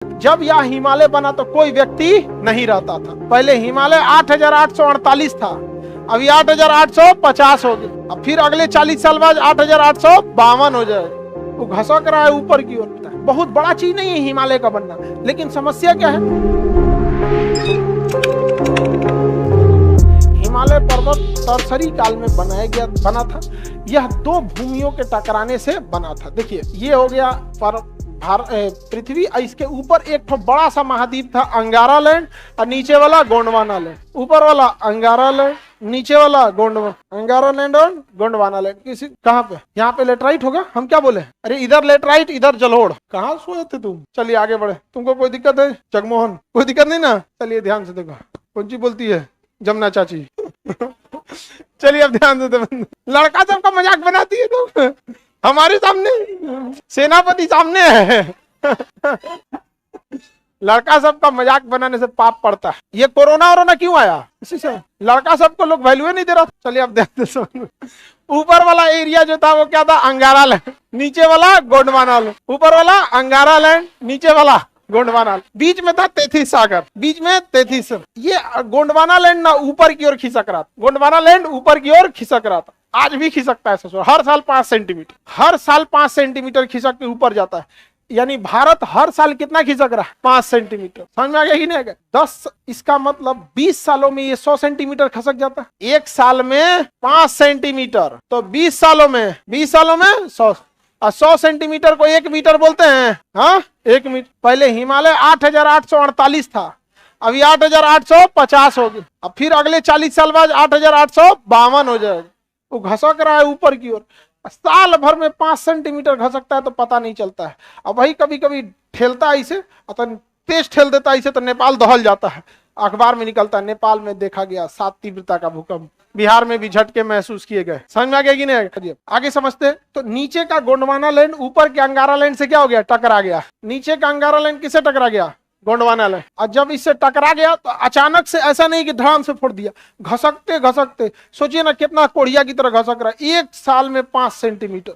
जब यह हिमालय बना तो कोई व्यक्ति नहीं रहता था। पहले हिमालय 8,848 था, अभी 8,850 हो गया। अब फिर अगले 40 साल बाद 8,852 हो जाएगा। वो घसक रहा है ऊपर की ओर। बहुत बड़ा चीज नहीं है हिमालय का बनना, लेकिन समस्या क्या है? हिमालय पर्वत तरसरी काल में बना था। यह दो भूमियों के टकराने से बना था। देखिए, ये हो गया पृथ्वी, इसके ऊपर एक तो बड़ा सा महाद्वीप था अंगारा लैंड, और नीचे वाला गोंडवाना लैंड। ऊपर वाला अंगारा लैंड, नीचे वाला अंगारा लैंड और गोंडवाना लैंड। किसी कहाँ पे? यहाँ पे लेटराइट होगा। हम क्या बोले? अरे इधर लेटराइट, इधर जलोढ़। कहाँ सोए थे तुम? चलिए आगे बढ़े। तुमको कोई दिक्कत है जगमोहन? कोई दिक्कत नहीं ना? चलिए ध्यान से देखो। कौन सी बोलती है? जमुना चाची। चलिए अब ध्यान से देखो। लड़का सबका मजाक बनाती है तुम। हमारे सामने सेनापति सामने है। लड़का सबका मजाक बनाने से पाप पड़ता है। ये कोरोना क्यों आया? इसी से लड़का सबको लोग वैल्यू नहीं दे रहा। चलिए अब ध्यान से। ऊपर वाला एरिया जो था वो क्या था? अंगारा लैंड। नीचे वाला गोंडवाना लैंड। ऊपर वाला अंगारा लैंड, नीचे वाला गोंडवाना। बीच में था तेथिस सागर, बीच में तेथिस। ये गोंडवाना लैंड ना ऊपर की ओर खिसक रहा था। गोंडवाना लैंड ऊपर की ओर खिसक रहा था। आज भी खिसकता है ससुर। हर साल 5 सेंटीमीटर, हर साल 5 सेंटीमीटर खिसक के ऊपर जाता है। यानी भारत हर साल कितना खिसक रहा है? 5 सेंटीमीटर। समझ में आ गया कि नहीं आ गया? 10, इसका मतलब 20 सालों में ये 100 सेंटीमीटर खसक जाता है। एक साल में 5 सेंटीमीटर, तो 20 सालों में 100। और 100 सेंटीमीटर को 1 मीटर बोलते हैं। हाँ, 1 मीटर। पहले हिमालय 8,848 था, अभी 8,850 हो गया। अब फिर अगले 40 साल बाद 8,852 हो जाएगा। वो घसक रहा है ऊपर की ओर। साल भर में 5 सेंटीमीटर घसकता है तो पता नहीं चलता है। अब वही कभी कभी ठेलता है इसे, तो तेज ठेल देता है इसे, तो नेपाल दहल जाता है। अखबार में निकलता है, नेपाल में देखा गया 7 तीव्रता का भूकंप। बिहार में भी झटके महसूस किए गए। समझ में आ गया कि नहीं? आगे समझते। तो नीचे का गोंडवाना लैंड ऊपर के अंगारा लैंड से क्या हो गया? टकरा गया। नीचे का अंगारा लैंड किससे टकरा गया? गोंडवाना लैंड। और जब इससे टकरा गया तो अचानक से ऐसा नहीं कि धड़ाम से फोड़ दिया, घसकते घसकते सोचिए ना कितना कोढ़िया की तरह घसक रहा है। एक साल में 5 सेंटीमीटर,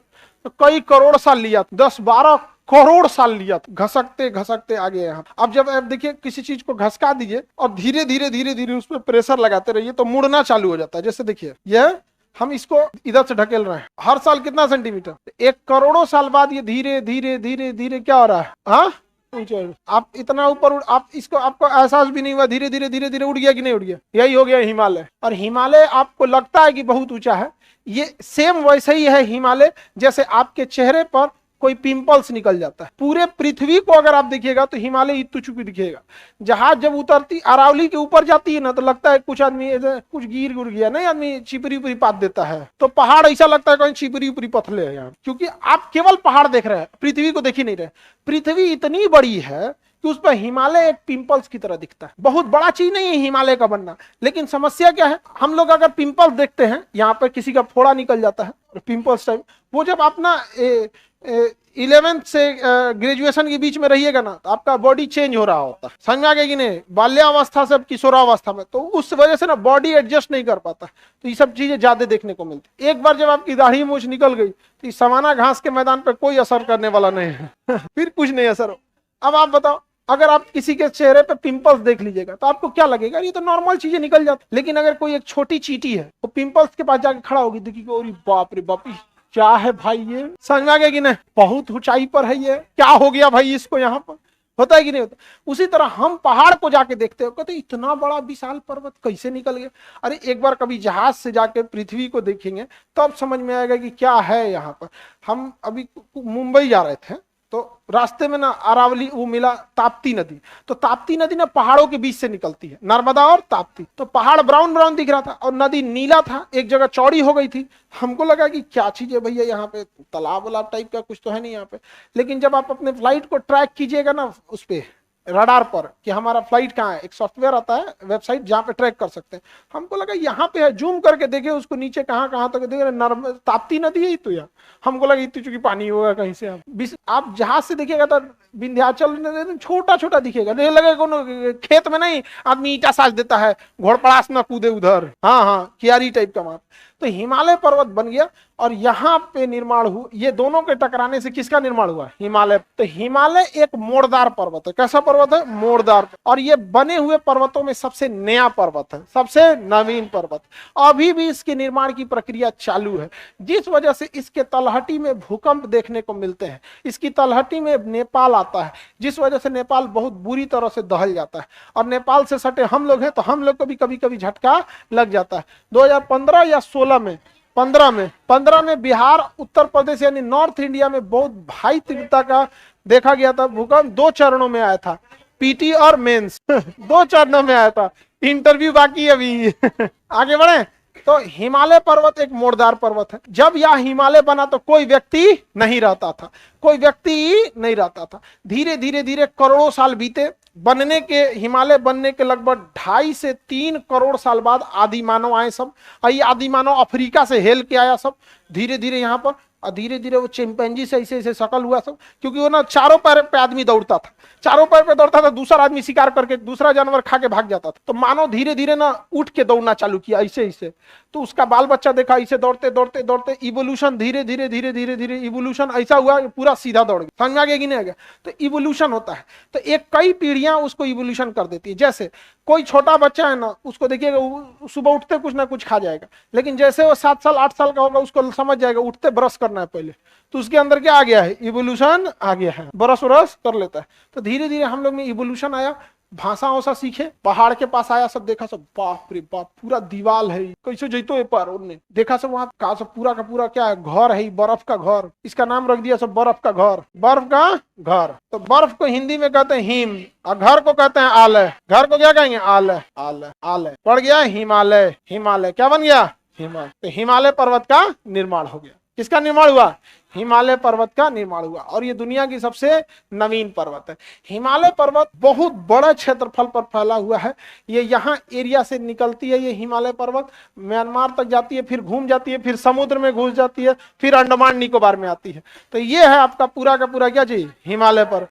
तो कई करोड़ साल लिया, 10-12 करोड़ साल लिया घसकते घसकते आ गए यहाँ। अब जब आप देखिए किसी चीज को घसका दीजिए और धीरे धीरे उस पर प्रेशर लगाते रहिए तो मुड़ना चालू हो जाता है। जैसे देखिए, यह हम इसको इधर से ढकेल रहे हैं। हर साल कितना सेंटीमीटर? 1 करोड़ों साल बाद ये धीरे धीरे क्या हो रहा है? हाँ, आप इतना ऊपर आप इसको, आपको एहसास भी नहीं हुआ, धीरे धीरे उड़ गया कि नहीं उड़ गया? यही हो गया हिमालय। और हिमालय आपको लगता है कि बहुत ऊंचा है, ये सेम वैसे ही है हिमालय जैसे आपके चेहरे पर कोई पिंपल्स निकल जाता है। पूरे पृथ्वी को अगर आप देखिएगा तो हिमालय इतु चुकी दिखेगा। जहाज जब उतरती अरावली के ऊपर जाती है ना, तो लगता है कुछ आदमी कुछ गिर गुर गया, नहीं आदमी छिपरी उपरी पात देता है। तो पहाड़ ऐसा लगता है कहीं छिपरी उपरी पथले है यहाँ, क्योंकि आप केवल पहाड़ देख रहे हैं, पृथ्वी को देख ही नहीं रहे। पृथ्वी इतनी बड़ी है कि उस पर हिमालय एक पिंपल्स की तरह दिखता है। बहुत बड़ा चीज नहीं है हिमालय का बनना, लेकिन समस्या क्या है? हम लोग अगर पिंपल्स देखते हैं, यहाँ पर किसी का फोड़ा निकल जाता है पिंपल्स टाइप, वो जब अपना 11th से ग्रेजुएशन के बीच में रहिएगा ना, तो आपका बॉडी चेंज हो रहा होता है। समझ में आ गया कि नहीं? बाल्यावस्था से किशोरावस्था में, तो उस वजह से ना बॉडी एडजस्ट नहीं कर पाता, तो ये सब चीजें ज्यादा देखने को मिलती। एक बार जब आपकी दाढ़ी मूछ निकल गई तो इस सवाना घास के मैदान पर कोई असर करने वाला नहीं है। फिर कुछ नहीं असर हो। अब आप बताओ, अगर आप किसी के चेहरे पे पिंपल्स देख लीजिएगा तो आपको क्या लगेगा? ये तो नॉर्मल चीजें निकल जाती। लेकिन अगर कोई एक छोटी चींटी है वो पिंपल्स के पास जाके खड़ा होगी, देखिए अरे बाप रे बाप, क्या है भाई ये? समझ में आ गया कि नहीं? बहुत ऊंचाई पर है ये, क्या हो गया भाई इसको? यहाँ पर होता है कि नहीं होता? उसी तरह हम पहाड़ को जाके देखते हो, कहते इतना बड़ा विशाल पर्वत कैसे निकल गया? अरे एक बार कभी जहाज से जाके पृथ्वी को देखेंगे तब तो समझ में आएगा कि क्या है यहाँ पर। हम अभी मुंबई जा रहे थे, तो रास्ते में ना अरावली वो मिला ताप्ती नदी। तो ताप्ती नदी ना पहाड़ों के बीच से निकलती है, नर्मदा और ताप्ती। तो पहाड़ ब्राउन दिख रहा था और नदी नीला था, एक जगह चौड़ी हो गई थी। हमको लगा कि क्या चीज है भैया, यहाँ पे तालाब वालाब टाइप का कुछ तो है नहीं यहाँ पे। लेकिन जब आप अपने फ्लाइट को ट्रैक कीजिएगा ना उस पे रडार पर कि हमारा फ्लाइट कहाँ है, एक सॉफ्टवेयर आता है वेबसाइट जहाँ पे ट्रैक कर सकते हैं। हमको लगा यहाँ पे है, जूम करके देखे उसको नीचे कहाँ तक देखे, ताप्ती नदी है तो यहाँ। हमको लगा इतनी चुकी पानी होगा कहीं से। आप जहाज से देखिएगा तो विंध्याचल छोटा दिखेगा, नहीं लगेगा कोनो खेत में नहीं आदमी ईटा साज देता है, घोड़पड़ास ना कूदे उधर। हाँ, कियारी टाइप का मार। तो हिमालय पर्वत बन गया और यहाँ पे निर्माण हुआ, ये दोनों के टकराने से किसका निर्माण हुआ? हिमालय। तो हिमालय एक मोड़दार पर्वत है। कैसा पर्वत है? मोड़दार। और ये बने हुए पर्वतों में सबसे नया पर्वत है, सबसे नवीन पर्वत। अभी भी इसके निर्माण की प्रक्रिया चालू है, जिस वजह से इसके तलहटी में भूकंप देखने को मिलते हैं। इसकी तलहटी में नेपाल आता है, जिस वजह से नेपाल बहुत बुरी तरह से दहल जाता है। और नेपाल से सटे हम लोग हैं तो हम लोग को भी कभी कभी झटका लग जाता है। 2015 या 16 में 15 में बिहार, उत्तर प्रदेश यानी नॉर्थ इंडिया में बहुत भारी तीव्रता का देखा गया था भूकंप। 2 चरणों में आया था, पीटी और मेंस 2 चरणों में आया था। इंटरव्यू बाकी अभी आगे बढ़े। तो हिमालय पर्वत एक मोड़दार पर्वत है। जब यह हिमालय बना तो कोई व्यक्ति नहीं रहता था, कोई व्यक्ति नहीं रहता था। धीरे धीरे धीरे करोड़ों साल बीते। बनने के, हिमालय बनने के लगभग 2.5 से 3 करोड़ साल बाद आदि मानव आए सब। ये आदि मानव अफ्रीका से हेल के आया सब धीरे धीरे यहाँ पर। और धीरे धीरे वो चिंपैंजी से ऐसे ऐसे शकल हुआ सब, क्योंकि वो ना चारों पैर पे आदमी दौड़ता था, चारों पैर पे दौड़ता था। दूसरा आदमी शिकार करके दूसरा जानवर खा के भाग जाता था। तो मानव धीरे धीरे ना उठ के दौड़ना चालू किया ऐसे ऐसे। तो उसका बाल बच्चा देखा ऐसे दौड़ते दौड़ते दौड़ते इवोल्यूशन धीरे धीरे धीरे धीरे धीरे इवोल्यूशन ऐसा हुआ पूरा सीधा दौड़ गया। समझ में आ गया कि नहीं आ गया? तो इवोल्यूशन होता है, तो एक कई पीढ़ियां उसको इवोल्यूशन कर देती है। जैसे कोई छोटा बच्चा है ना, उसको देखिएगा सुबह उठते कुछ ना कुछ खा जाएगा, लेकिन जैसे वो 7 साल 8 साल का होगा उसको समझ जाएगा उठते ब्रश करना है पहले। तो उसके अंदर क्या आ गया है? इवोल्यूशन आ गया है, ब्रश व्रश कर लेता है। तो धीरे धीरे हम लोग में इवोल्यूशन आया, भाषा वसा सीखे। पहाड़ के पास आया, सब देखा, सब बाप रे बाप पूरा दीवाल है, कैसे जैतो ये पर उन्होंने देखा सब वहां का सब पूरा का पूरा क्या है? घर है, बर्फ का घर। इसका नाम रख दिया सब बर्फ का घर, बर्फ का घर। तो बर्फ को हिंदी में कहते हैं हिम, और घर को कहते हैं आलय। घर को क्या कहेंगे? आलय। आलय आलय पड़ गया हिमालय। हिमालय क्या बन गया? हिमालय। तो हिमालय पर्वत का निर्माण हो गया। किसका निर्माण हुआ? हिमालय पर्वत का निर्माण हुआ। और ये दुनिया की सबसे नवीन पर्वत है। हिमालय पर्वत बहुत बड़ा क्षेत्रफल पर फैला हुआ है। ये यहाँ एरिया से निकलती है, ये हिमालय पर्वत म्यांमार तक जाती है, फिर घूम जाती है, फिर समुद्र में घुस जाती है, फिर अंडमान निकोबार में आती है। तो ये है आपका पूरा का पूरा क्या चीज? हिमालय पर्वत।